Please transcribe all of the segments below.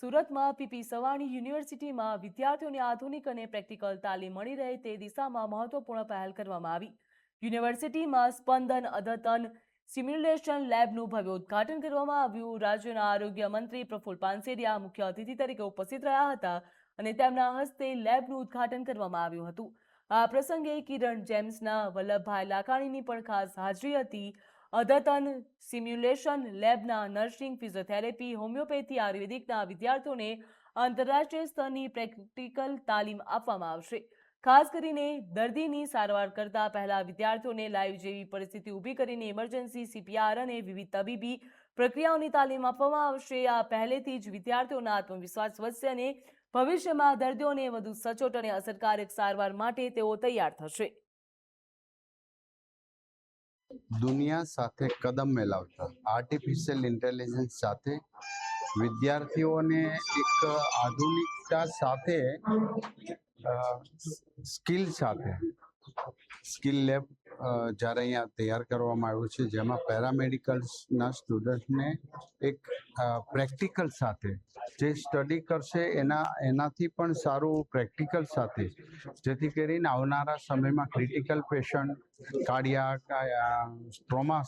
સુરતમાં પીપી સવાણી યુનિવર્સિટીમાં વિદ્યાર્થીઓને આધુનિક અને પ્રેક્ટિકલ તાલીમ મળી રહે તે દિશામાં મહત્વપૂર્ણ પહેલ કરવામાં આવી. યુનિવર્સિટીમાં સ્પંદન અદ્યતન સિમ્યુલેશન લેબનું ભવ્ય ઉદ્ઘાટન કરવામાં આવ્યું. રાજ્યના આરોગ્ય મંત્રી પ્રફુલ પાનસેરિયા મુખ્ય અતિથિ તરીકે ઉપસ્થિત રહ્યા હતા અને તેમના હસ્તે લેબનું ઉદ્ઘાટન કરવામાં આવ્યું હતું. આ પ્રસંગે કિરણ જેમ્સના વલ્લભભાઈ લાખાણીની પણ ખાસ હાજરી હતી. અદ્યતન સિમ્યુલેશન લેબના નર્સિંગ, ફિઝિયોથેરાપી, હોમિયોપેથી, આયુર્વેદિકના વિદ્યાર્થીઓને આંતરરાષ્ટ્રીય સ્તરની પ્રેક્ટિકલ તાલીમ આપવામાં આવશે. ખાસ કરીને દર્દીની સારવાર કરતા પહેલા વિદ્યાર્થીઓને લાઈવ જેવી પરિસ્થિતિ ઊભી કરીને ઇમરજન્સી, સીપીઆર અને વિવિધ તબીબી પ્રક્રિયાઓની તાલીમ આપવામાં આવશે. આ પહેલેથી જ વિદ્યાર્થીઓના આત્મવિશ્વાસ વધશે અને ભવિષ્યમાં દર્દીઓને વધુ સચોટ અને અસરકારક સારવાર માટે તેઓ તૈયાર થશે. દુનિયા સાથે કદમ મિલાવતા આર્ટિફિશિયલ ઇન્ટેલિજન્સ સાથે વિદ્યાર્થીઓને એક આધુનિકતા સાથે સ્કિલ લેબ જ્યારે અહીંયા તૈયાર કરવામાં આવ્યું છે, જેમાં પેરામેડિકલ્સના સ્ટુડન્ટને એક પ્રેક્ટિકલ સાથે જે સ્ટડી કરશે એનાથી પણ સારું પ્રેક્ટિકલ સાથે, જેથી કરીને આવનારા સમયમાં ક્રિટિકલ પેશન્ટ, કાર્ડિયાક, ટ્રોમા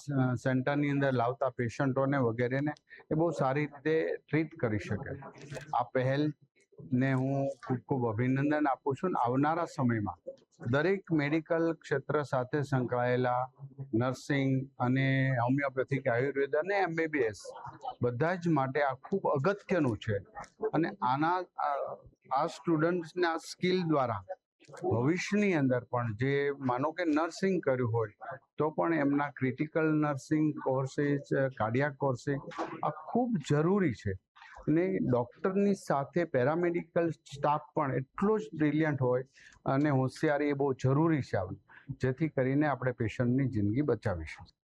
સેન્ટરની અંદર લાવતા પેશન્ટોને વગેરેને એ બહુ સારી રીતે ટ્રીટ કરી શકે. આ પહેલને હું ખૂબ ખૂબ અભિનંદન આપું છું. આવનારા સમયમાં દરેક મેડિકલ ક્ષેત્ર સાથે સંકળાયેલા નર્સિંગ અને હોમિયોપેથિક, આયુર્વેદ અને MBBS બધા જ માટે આ ખૂબ અગત્યનું છે. અને આ સ્ટુડન્ટ્સના સ્કિલ દ્વારા ભવિષ્યની અંદર પણ જે માનો કે નર્સિંગ કર્યું હોય તો પણ એમના critical nursing courses, cardiac courses આ ખૂબ જરૂરી છે. અને ડૉક્ટરની સાથે પેરામેડિકલ સ્ટાફ પણ એટલો જ બ્રિલિયન્ટ હોય અને હોશિયારી એ બહુ જરૂરી છે, જેથી કરીને આપણે પેશન્ટની જિંદગી બચાવીશું.